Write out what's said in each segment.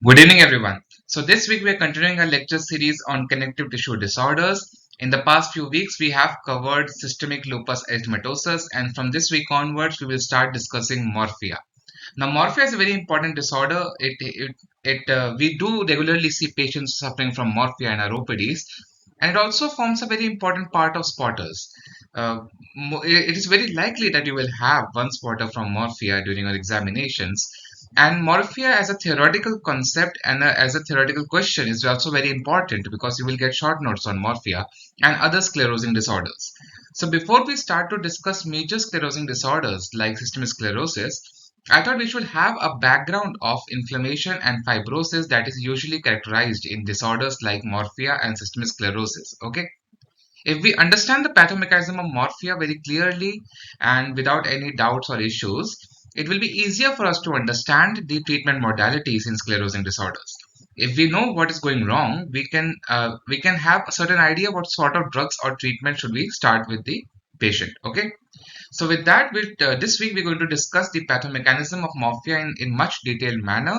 Good evening, everyone. So, this week we are continuing our lecture series on connective tissue disorders. In the past few weeks, we have covered systemic lupus erythematosus, and from this week onwards, we will start discussing morphea. Now, morphea is a very important disorder. We do regularly see patients suffering from morphea in our OPDs, and it also forms a very important part of spotters. Uh, it is very likely that you will have one spotter from morphea during your examinations. And morphea as a theoretical concept and as a theoretical question is also very important because you will get short notes on morphea and other sclerosing disorders. So before we start to discuss major sclerosing disorders like systemic sclerosis, I thought we should have a background of inflammation and fibrosis that is usually characterized in disorders like morphea and systemic sclerosis. Okay. If we understand the pathomechanism of morphea very clearly and without any doubts or issues, it will be easier for us to understand the treatment modalities in sclerosing disorders. If we know what is going wrong, we can have a certain idea what sort of drugs or treatment should we start with the patient. Okay. So with that, this week we're going to discuss the pathomechanism of morphea in much detailed manner,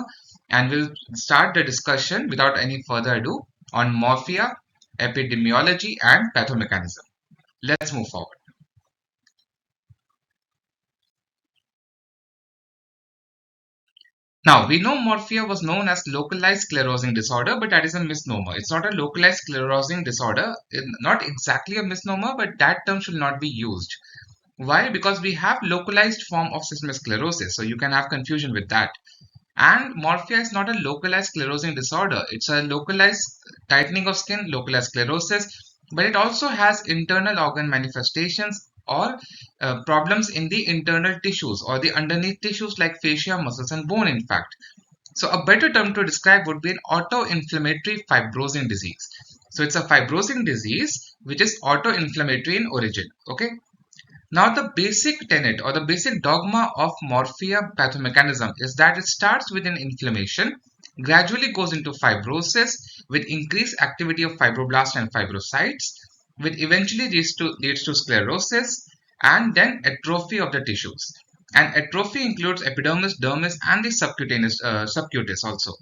and we'll start the discussion without any further ado on morphea, epidemiology, and pathomechanism. Let's move forward. Now, we know morphea was known as localized sclerosing disorder, but that is a misnomer. It's not a localized sclerosing disorder, not exactly a misnomer, but that term should not be used. Why? Because we have localized form of systemic sclerosis, so you can have confusion with that. And morphea is not a localized sclerosing disorder. It's a localized tightening of skin, localized sclerosis, but it also has internal organ manifestations or problems in the internal tissues or the underneath tissues like fascia, muscles, and bone, in fact. So, a better term to describe would be an autoinflammatory fibrosing disease. So, it's a fibrosing disease which is autoinflammatory in origin. Okay. Now, the basic tenet or the basic dogma of morphea pathomechanism is that it starts with an inflammation, gradually goes into fibrosis with increased activity of fibroblasts and fibrocytes, which eventually leads to sclerosis and then atrophy of the tissues. And atrophy includes epidermis, dermis, and the subcutis also.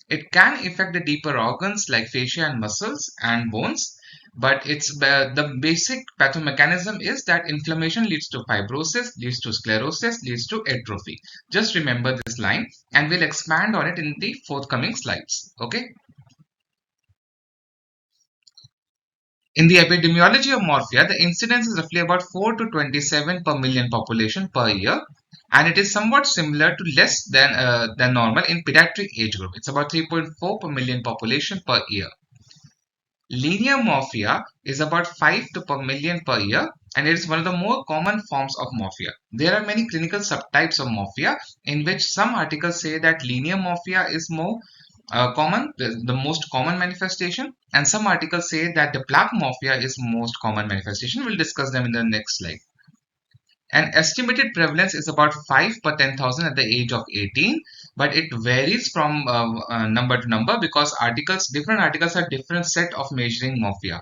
It can affect the deeper organs like fascia and muscles and bones, but the basic pathomechanism is that inflammation leads to fibrosis, leads to sclerosis, leads to atrophy. Just remember this line, and we'll expand on it in the forthcoming slides. Okay. In the epidemiology of morphea, the incidence is roughly about 4 to 27 per million population per year, and it is somewhat similar to less than normal in pediatric age group. It's about 3.4 per million population per year. Linear morphea is about 5 to per million per year, and it is one of the more common forms of morphea. There are many clinical subtypes of morphea in which some articles say that linear morphea is more common, the most common manifestation, and some articles say that the plaque morphea is most common manifestation. We'll discuss them in the next slide. An estimated prevalence is about 5 per 10,000 at the age of 18, but it varies from number to number because different articles have different set of measuring morphea.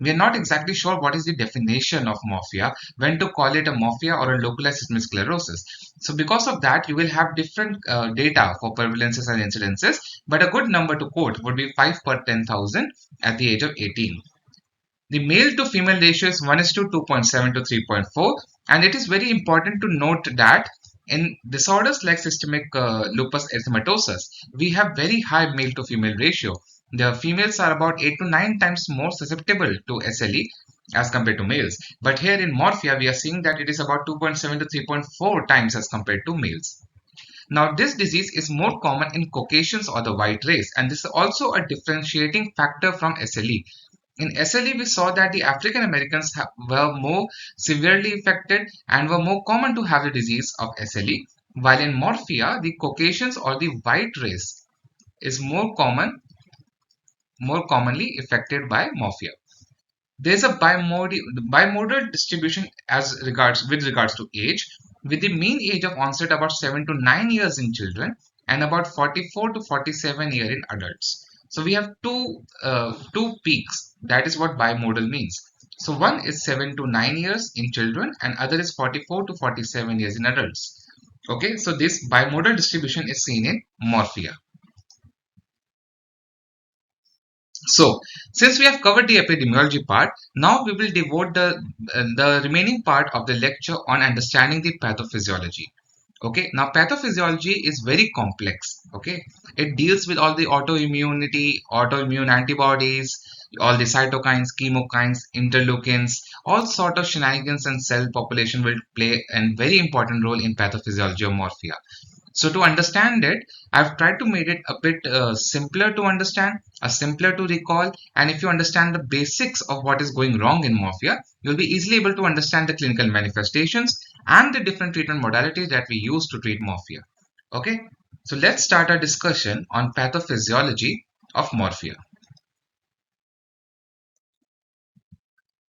We are not exactly sure what is the definition of morphea, when to call it a morphea or a localized systemic sclerosis. So because of that, you will have different data for prevalences and incidences, but a good number to quote would be 5 per 10,000 at the age of 18. The male to female ratio is 1 is to 2.7 to 3.4, and it is very important to note that in disorders like systemic lupus erythematosus, we have very high male to female ratio. The females are about 8 to 9 times more susceptible to SLE as compared to males. But here in morphea, we are seeing that it is about 2.7 to 3.4 times as compared to males. Now, this disease is more common in Caucasians or the white race, and this is also a differentiating factor from SLE. In SLE, we saw that the African Americans were more severely affected and were more common to have the disease of SLE, while in morphea, the Caucasians or the white race is more commonly affected by morphea. There's a bimodal distribution with regards to age, with the mean age of onset about 7 to 9 years in children and about 44 to 47 years in adults. So we have two peaks. That is what bimodal means. So one is 7 to 9 years in children and other is 44 to 47 years in adults. Okay, so this bimodal distribution is seen in morphea. So, since we have covered the epidemiology part, now we will devote the remaining part of the lecture on understanding the pathophysiology. Okay, now pathophysiology is very complex. Okay, it deals with all the autoimmunity, autoimmune antibodies, all the cytokines, chemokines, interleukins, all sort of shenanigans and cell population will play a very important role in pathophysiology of Morphea. So to understand it, I've tried to make it a bit simpler to understand, simpler to recall. And if you understand the basics of what is going wrong in Morphea, you'll be easily able to understand the clinical manifestations and the different treatment modalities that we use to treat Morphea. Okay, so let's start our discussion on pathophysiology of Morphea.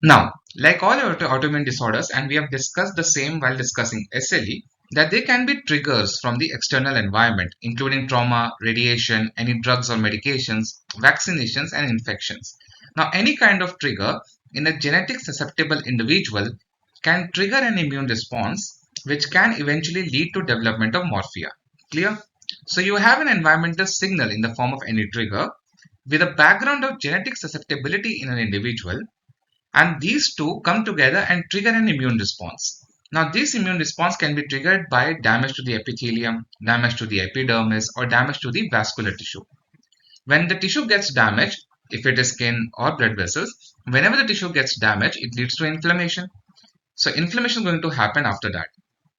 Now, like all autoimmune disorders, and we have discussed the same while discussing SLE, that they can be triggers from the external environment, including trauma, radiation, any drugs or medications, vaccinations, and infections. Now, any kind of trigger in a genetic susceptible individual can trigger an immune response, which can eventually lead to development of morphea. Clear? So you have an environmental signal in the form of any trigger with a background of genetic susceptibility in an individual, and these two come together and trigger an immune response. Now, this immune response can be triggered by damage to the epithelium, damage to the epidermis, or damage to the vascular tissue. When the tissue gets damaged, if it is skin or blood vessels, whenever the tissue gets damaged, it leads to inflammation. So, inflammation is going to happen after that.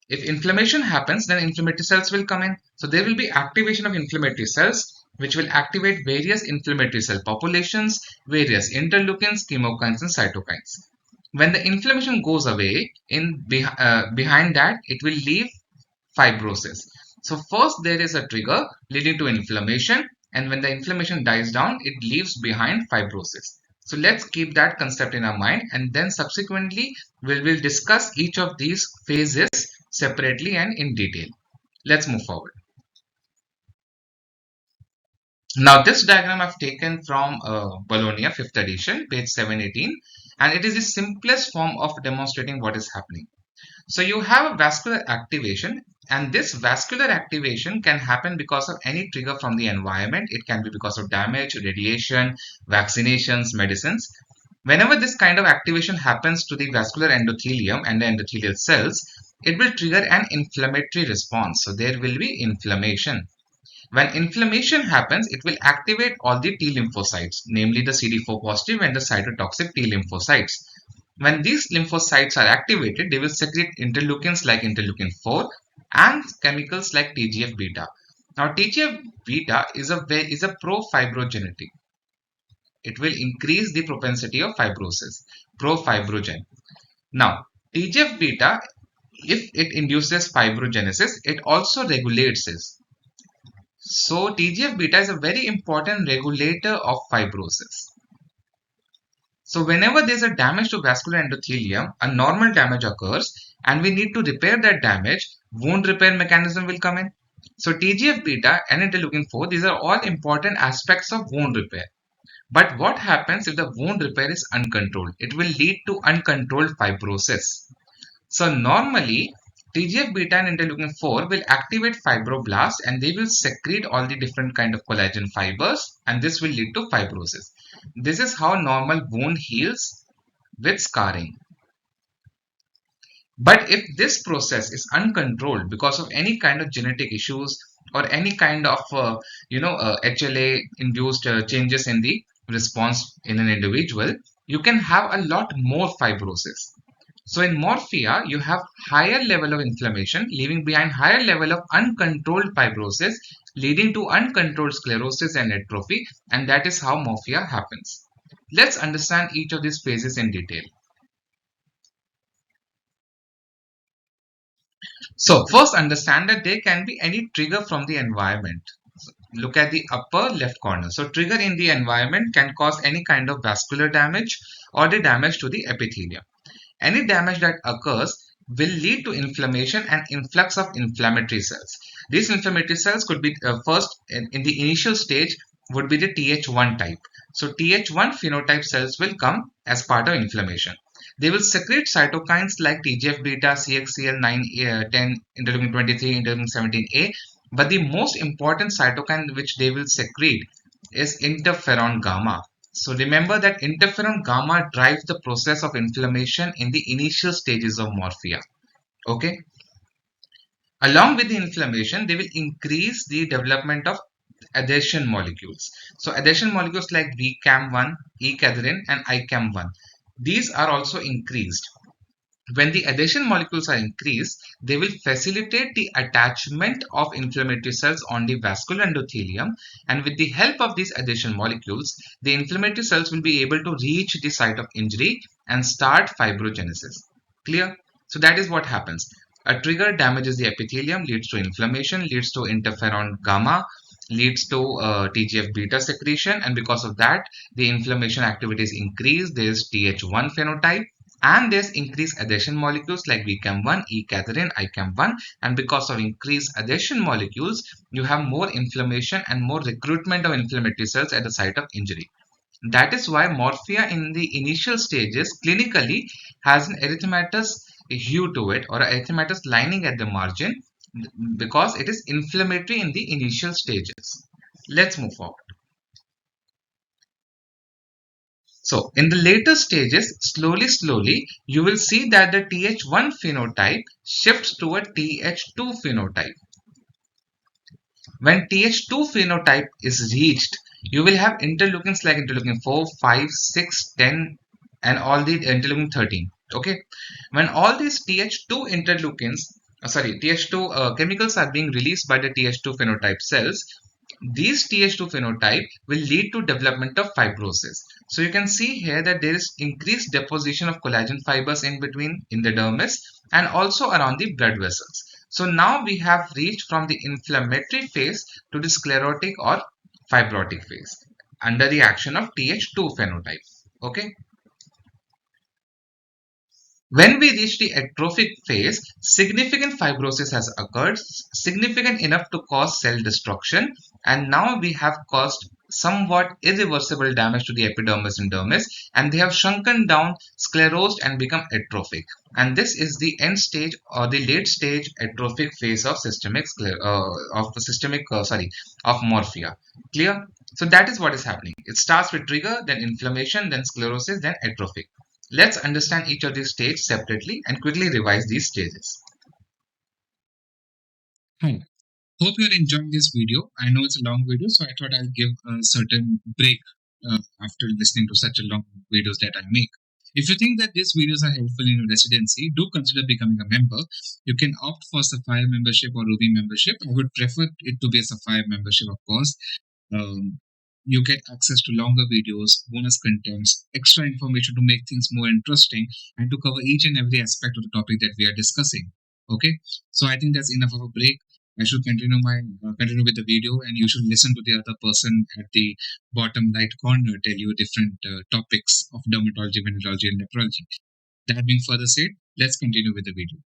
If inflammation happens, then inflammatory cells will come in. So there will be activation of inflammatory cells, which will activate various inflammatory cell populations, various interleukins, chemokines, and cytokines. When the inflammation goes away, behind that, it will leave fibrosis. So first there is a trigger leading to inflammation, and when the inflammation dies down, it leaves behind fibrosis. So let's keep that concept in our mind, and then subsequently we will discuss each of these phases separately and in detail. Let's move forward. Now this diagram I've taken from Bolognia 5th edition, page 718, and it is the simplest form of demonstrating what is happening. So you have a vascular activation, and this vascular activation can happen because of any trigger from the environment. It can be because of damage, radiation, vaccinations, medicines. Whenever this kind of activation happens to the vascular endothelium and the endothelial cells, it will trigger an inflammatory response. So there will be inflammation. When inflammation happens, it will activate all the T lymphocytes, namely the CD4 positive and the cytotoxic T lymphocytes. When these lymphocytes are activated, they will secrete interleukins like interleukin 4 and chemicals like TGF beta. Now, TGF beta is a pro-fibrogenetic. It will increase the propensity of fibrosis, pro-fibrogen. Now, TGF beta, if it induces fibrogenesis, it also regulates this. So, TGF beta is a very important regulator of fibrosis. So whenever there's a damage to vascular endothelium, a normal damage occurs and we need to repair that damage, wound repair mechanism will come in. So TGF beta and interleukin 4, these are all important aspects of wound repair. But what happens if the wound repair is uncontrolled? It will lead to uncontrolled fibrosis. So normally, TGF beta and interleukin 4 will activate fibroblasts and they will secrete all the different kind of collagen fibers, and this will lead to fibrosis. This is how normal wound heals with scarring. But if this process is uncontrolled because of any kind of genetic issues or any kind of HLA induced changes in the response in an individual, you can have a lot more fibrosis. So in Morphea, you have higher level of inflammation, leaving behind higher level of uncontrolled fibrosis, leading to uncontrolled sclerosis and atrophy, and that is how Morphea happens. Let's understand each of these phases in detail. So first understand that there can be any trigger from the environment. Look at the upper left corner. So trigger in the environment can cause any kind of vascular damage or the damage to the epithelium. Any damage that occurs will lead to inflammation and influx of inflammatory cells. These inflammatory cells could be first in the initial stage would be the Th1 type. So Th1 phenotype cells will come as part of inflammation. They will secrete cytokines like TGF beta, CXCL9, 10, interleukin 23, interleukin 17A. But the most important cytokine which they will secrete is interferon gamma. So remember that interferon gamma drives the process of inflammation in the initial stages of morphea. Okay. Along with the inflammation, they will increase the development of adhesion molecules. So adhesion molecules like VCAM1, E-cadherin and ICAM1, these are also increased. When the adhesion molecules are increased, they will facilitate the attachment of inflammatory cells on the vascular endothelium, and with the help of these adhesion molecules, the inflammatory cells will be able to reach the site of injury and start fibrogenesis. Clear? So that is what happens. A trigger damages the epithelium, leads to inflammation, leads to interferon gamma, leads to TGF beta secretion, and because of that, the inflammation activity is increased. There is Th1 phenotype, and there's increased adhesion molecules like VCAM1, E-cadherin, ICAM1, and because of increased adhesion molecules, you have more inflammation and more recruitment of inflammatory cells at the site of injury. That is why morphea in the initial stages clinically has an erythematous hue to it, or an erythematous lining at the margin, because it is inflammatory in the initial stages. Let's move forward. So in the later stages, slowly, you will see that the Th1 phenotype shifts to a Th2 phenotype. When Th2 phenotype is reached, you will have interleukins like interleukin 4, 5, 6, 10, and all the interleukin 13. Okay, when all these Th2 interleukins, Th2 chemicals are being released by the Th2 phenotype cells, these Th2 phenotype will lead to development of fibrosis. So you can see here that there is increased deposition of collagen fibers in between in the dermis and also around the blood vessels. So now we have reached from the inflammatory phase to the sclerotic or fibrotic phase under the action of Th2 phenotype. Okay. When we reach the atrophic phase, significant fibrosis has occurred, significant enough to cause cell destruction, and now we have caused somewhat irreversible damage to the epidermis and dermis, and they have shrunken down, sclerosed, and become atrophic. And this is the end stage or the late stage atrophic phase of of morphea. Clear? So that is what is happening. It starts with trigger, then inflammation, then sclerosis, then atrophic. Let's understand each of these stages separately and quickly revise these stages. Hi, hope you're enjoying this video. I know it's a long video, so I thought I'll give a certain break after listening to such a long videos that I make. If you think that these videos are helpful in your residency, do consider becoming a member. You can opt for Sapphire membership or Ruby membership. I would prefer it to be a Sapphire membership, of course. Um, you get access to longer videos, bonus contents, extra information to make things more interesting, and to cover each and every aspect of the topic that we are discussing. Okay, so I think that's enough of a break. I should continue with the video, and you should listen to the other person at the bottom right corner tell you different topics of dermatology, venereology, and nephrology. That being further said, let's continue with the video.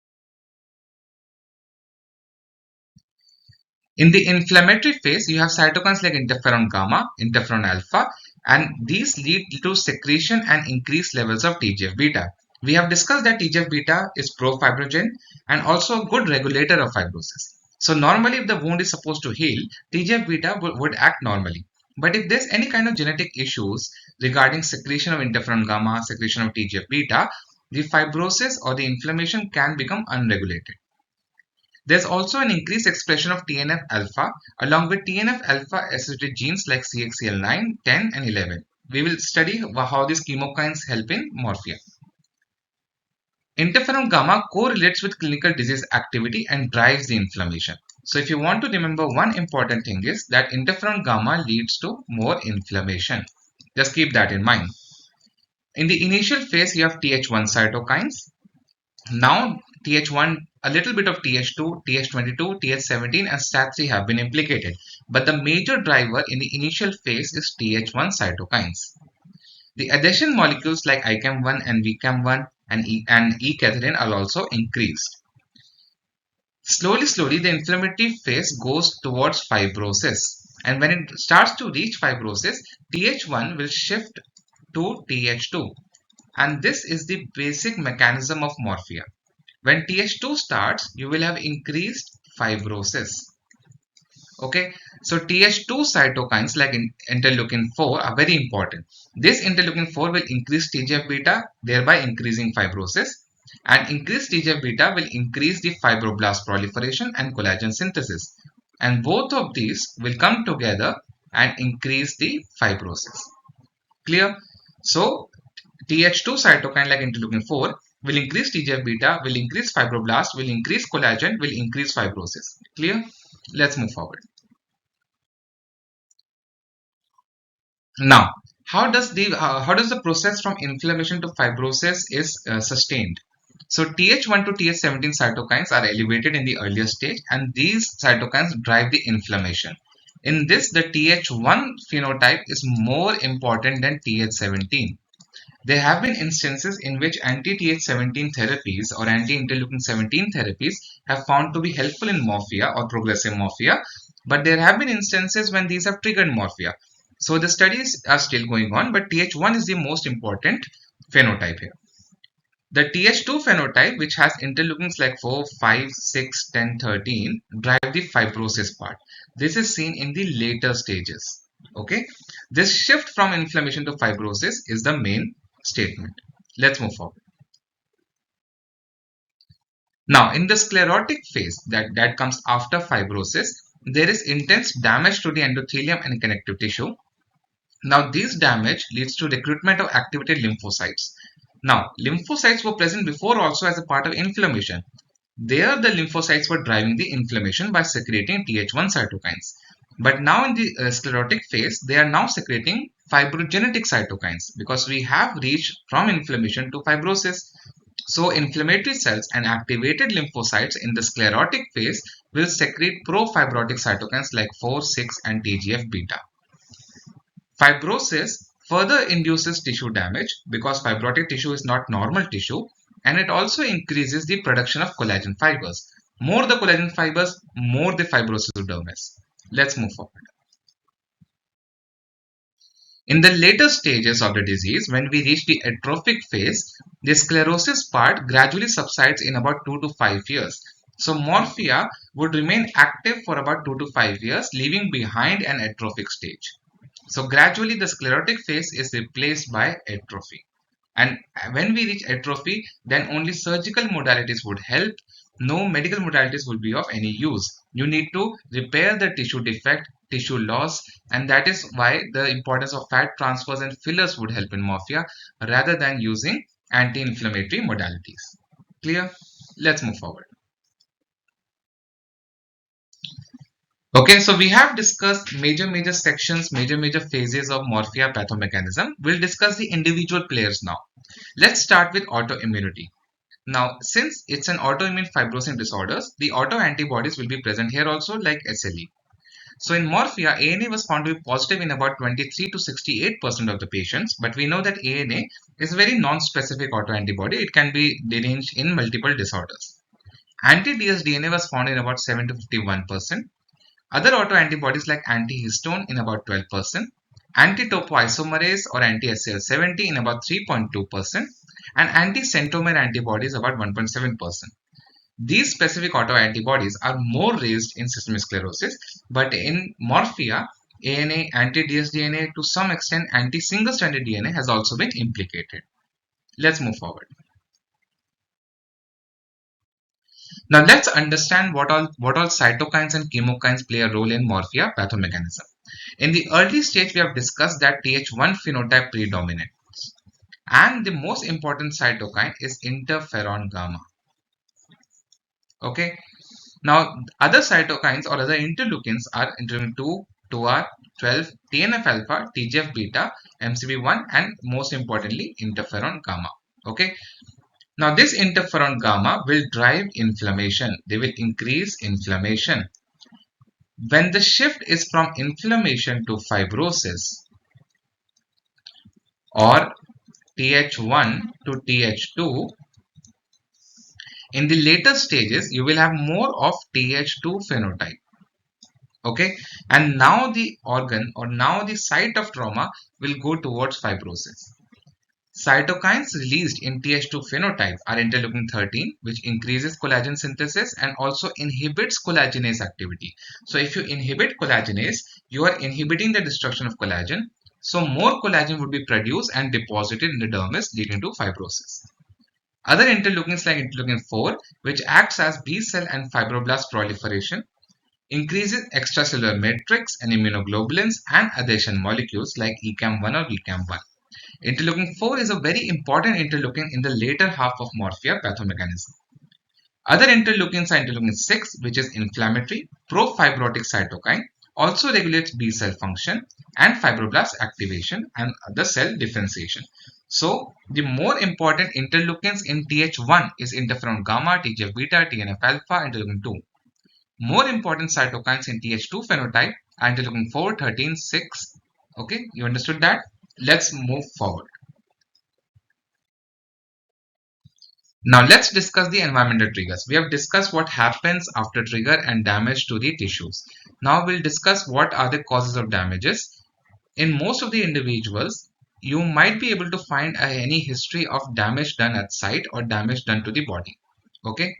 In the inflammatory phase, you have cytokines like interferon gamma, interferon alpha, and these lead to secretion and increased levels of TGF beta. We have discussed that TGF beta is pro-fibrogen and also a good regulator of fibrosis. So normally if the wound is supposed to heal, TGF beta would act normally. But if there's any kind of genetic issues regarding secretion of interferon gamma, secretion of TGF beta, the fibrosis or the inflammation can become unregulated. There's also an increased expression of TNF-alpha along with TNF-alpha associated genes like CXCL9, 10, and 11. We will study how these chemokines help in morphea. Interferon gamma correlates with clinical disease activity and drives the inflammation. So if you want to remember, one important thing is that interferon gamma leads to more inflammation. Just keep that in mind. In the initial phase, you have Th1 cytokines. Now Th1, a little bit of Th2, Th22, Th17 and STAT3 have been implicated. But the major driver in the initial phase is Th1 cytokines. The adhesion molecules like ICAM1 and VCAM1 and E-cadherin are also increased. Slowly, the inflammatory phase goes towards fibrosis. And when it starts to reach fibrosis, Th1 will shift to Th2. And this is the basic mechanism of morphea. When Th2 starts, you will have increased fibrosis. Okay, So Th2 cytokines like interleukin-4 are very important. This interleukin-4 will increase TGF-beta, thereby increasing fibrosis. And increased TGF-beta will increase the fibroblast proliferation and collagen synthesis. And both of these will come together and increase the fibrosis. Clear? So Th2 cytokine like interleukin-4 will increase TGF-beta, will increase fibroblast, will increase collagen, will increase fibrosis. Clear? Let's move forward. Now, how does the process from inflammation to fibrosis is sustained? So Th1 to Th17 cytokines are elevated in the earlier stage, and these cytokines drive the inflammation. In this, the Th1 phenotype is more important than Th17. There have been instances in which anti-Th17 therapies or anti-interleukin 17 therapies have found to be helpful in morphea or progressive morphea, but there have been instances when these have triggered morphea. So the studies are still going on, but Th1 is the most important phenotype here. The Th2 phenotype, which has interleukins like 4, 5, 6, 10, 13, drive the fibrosis part. This is seen in the later stages. Okay, this shift from inflammation to fibrosis is the main statement. Let's move forward. Now, in the sclerotic phase that comes after fibrosis, there is intense damage to the endothelium and connective tissue. Now, this damage leads to recruitment of activated lymphocytes. Now, lymphocytes were present before also as a part of inflammation. There, the lymphocytes were driving the inflammation by secreting Th1 cytokines. But now in the sclerotic phase, they are now secreting fibrogenic cytokines because we have reached from inflammation to fibrosis. So, inflammatory cells and activated lymphocytes in the sclerotic phase will secrete pro-fibrotic cytokines like 4, 6, and TGF-beta. Fibrosis further induces tissue damage because fibrotic tissue is not normal tissue, and it also increases the production of collagen fibers. More the collagen fibers, more the fibrosis of dermis. Let's move forward. In the later stages of the disease, when we reach the atrophic phase, the sclerosis part gradually subsides in about 2 to 5 years. So Morphea would remain active for about 2 to 5 years, leaving behind an atrophic stage. So gradually the sclerotic phase is replaced by atrophy. And when we reach atrophy, then only surgical modalities would help. No medical modalities will be of any use. You need to repair the tissue defect, tissue loss, and that is why the importance of fat transfers and fillers would help in morphea rather than using anti-inflammatory modalities. Clear? Let's move forward. Okay, so we have discussed major sections, major phases of Morphea pathomechanism. We'll discuss the individual players now. Let's start with autoimmunity. Now, since it's an autoimmune fibrosing disorders, the autoantibodies will be present here also like SLE. So in Morphea, ANA was found to be positive in about 23 to 68% of the patients, but we know that ANA is a very non-specific autoantibody. It can be deranged in multiple disorders. Anti-dsDNA was found in about 7 to 51%. Other autoantibodies like antihistone in about 12%, anti-topoisomerase or anti-SCL70 in about 3.2%, and anti-centomere antibodies about 1.7%. These specific autoantibodies are more raised in systemic sclerosis, but in Morphea, ANA, anti-dsDNA, to some extent anti-single-stranded DNA has also been implicated. Let's move forward. Now let's understand what all cytokines and chemokines play a role in Morphea pathomechanism. In the early stage, we have discussed that Th1 phenotype predominates, and the most important cytokine is interferon gamma. Okay. Now other cytokines or other interleukins are interleukin 2, 2R, 12, TNF alpha, TGF beta, MCB1, and most importantly interferon gamma. Okay. Now this interferon gamma will drive inflammation. They will increase inflammation. When the shift is from inflammation to fibrosis or Th1 to Th2, in the later stages you will have more of Th2 phenotype. Okay, and now the organ or now the site of trauma will go towards fibrosis. Cytokines released in Th2 phenotype are interleukin-13, which increases collagen synthesis and also inhibits collagenase activity. So if you inhibit collagenase, you are inhibiting the destruction of collagen. So more collagen would be produced and deposited in the dermis, leading to fibrosis. Other interleukins like interleukin-4, which acts as B cell and fibroblast proliferation, increases extracellular matrix and immunoglobulins and adhesion molecules like ECAM1 or VCAM1. Interleukin-4 is a very important interleukin in the later half of Morphea pathomechanism. Other interleukins are interleukin-6, which is inflammatory, pro-fibrotic cytokine, also regulates B cell function and fibroblast activation and the cell differentiation. So, the more important interleukins in Th1 is interferon gamma, TGF-beta, TNF-alpha, interleukin-2. More important cytokines in Th2 phenotype are interleukin-4, 13, 6. Okay, you understood that? Let's move forward. Now let's discuss the environmental triggers. We have discussed what happens after trigger and damage to the tissues. Now we'll discuss what are the causes of damages. In most of the individuals, you might be able to find any history of damage done at site or damage done to the body. Okay.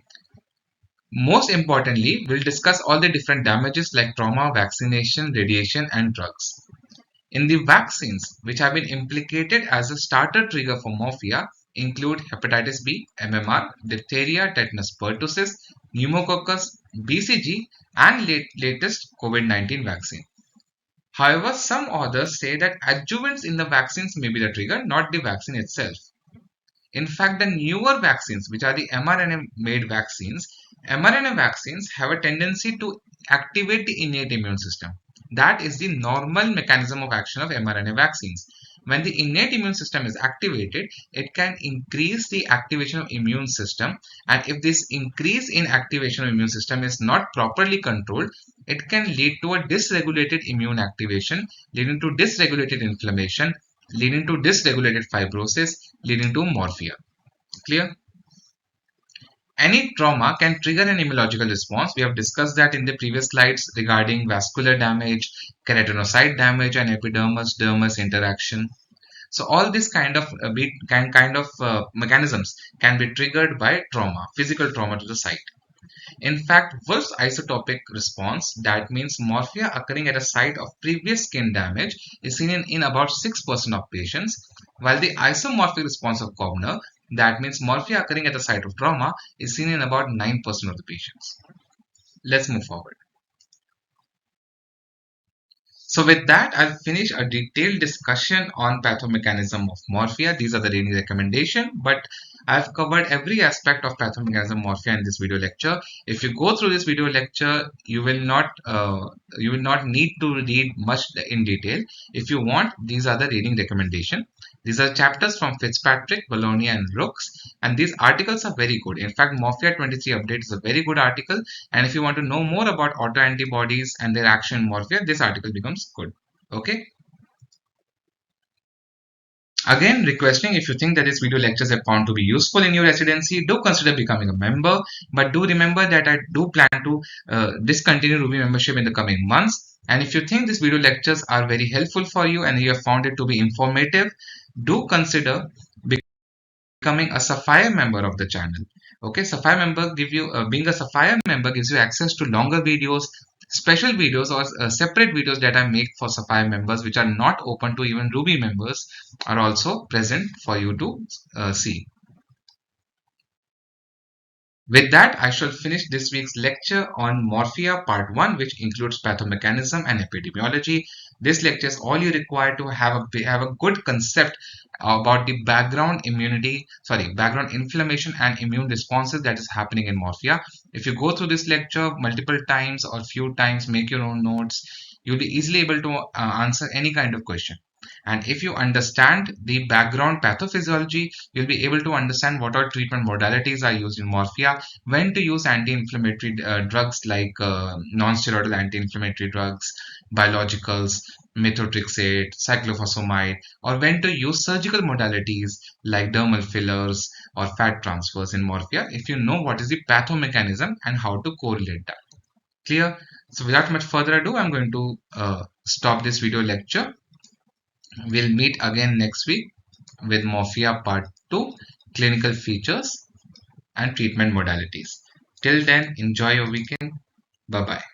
Most importantly, we'll discuss all the different damages like trauma, vaccination, radiation, and drugs. In the vaccines, which have been implicated as a starter trigger for Morphea, include hepatitis B, MMR, diphtheria, tetanus pertussis, pneumococcus, BCG, and latest COVID-19 vaccine. However, some authors say that adjuvants in the vaccines may be the trigger, not the vaccine itself. In fact, the newer vaccines, which are the mRNA-made vaccines, mRNA vaccines have a tendency to activate the innate immune system. That is the normal mechanism of action of mRNA vaccines. When the innate immune system is activated, it can increase the activation of immune system, and if this increase in activation of immune system is not properly controlled, it can lead to a dysregulated immune activation, leading to dysregulated inflammation, leading to dysregulated fibrosis, leading to morphea. Clear? Any trauma can trigger an immunological response. We have discussed that in the previous slides regarding vascular damage, keratinocyte damage, and epidermis-dermis interaction. So all this kind of mechanisms can be triggered by trauma, physical trauma to the site. In fact, Wolff's isotopic response, that means morphea occurring at a site of previous skin damage, is seen in about 6% of patients, while the isomorphic response of Koebner, that means morphea occurring at the site of trauma, is seen in about 9% of the patients. Let's move forward. So with that, I'll finish a detailed discussion on pathomechanism of morphea. These are the reading recommendation, but I've covered every aspect of pathomechanism morphea in this video lecture. If you go through this video lecture, you will not need to read much in detail. If you want, these are the reading recommendation. These are chapters from Fitzpatrick, Bolognia, and Rooks, and these articles are very good. In fact, Morphea 23 update is a very good article, and if you want to know more about autoantibodies and their action in morphea, this article becomes good. Okay. Again, requesting, if you think that this video lectures are found to be useful in your residency, do consider becoming a member. But do remember that I do plan to discontinue Ruby membership in the coming months. And if you think these video lectures are very helpful for you and you have found it to be informative, do consider becoming a Sapphire member of the channel. Okay, Sapphire member being a Sapphire member gives you access to longer videos, special videos, or separate videos that I make for Sapphire members, which are not open to even Ruby members, are also present for you to see. With that, I shall finish this week's lecture on Morphea Part 1, which includes pathomechanism and epidemiology. This lecture is all you require to have a good concept about the background inflammation and immune responses that is happening in Morphea. If you go through this lecture multiple times or few times, make your own notes, you'll be easily able to answer any kind of question. And if you understand the background pathophysiology, you'll be able to understand what all treatment modalities are used in morphea, when to use anti-inflammatory drugs like non-steroidal anti-inflammatory drugs, biologicals, methotrexate, cyclophosphamide, or when to use surgical modalities like dermal fillers or fat transfers in morphea, if you know what is the pathomechanism and how to correlate that. Clear? So without much further ado, I'm going to stop this video lecture. We'll meet again next week. with Morphea Part 2, clinical features and treatment modalities. Till then, enjoy your weekend. Bye bye.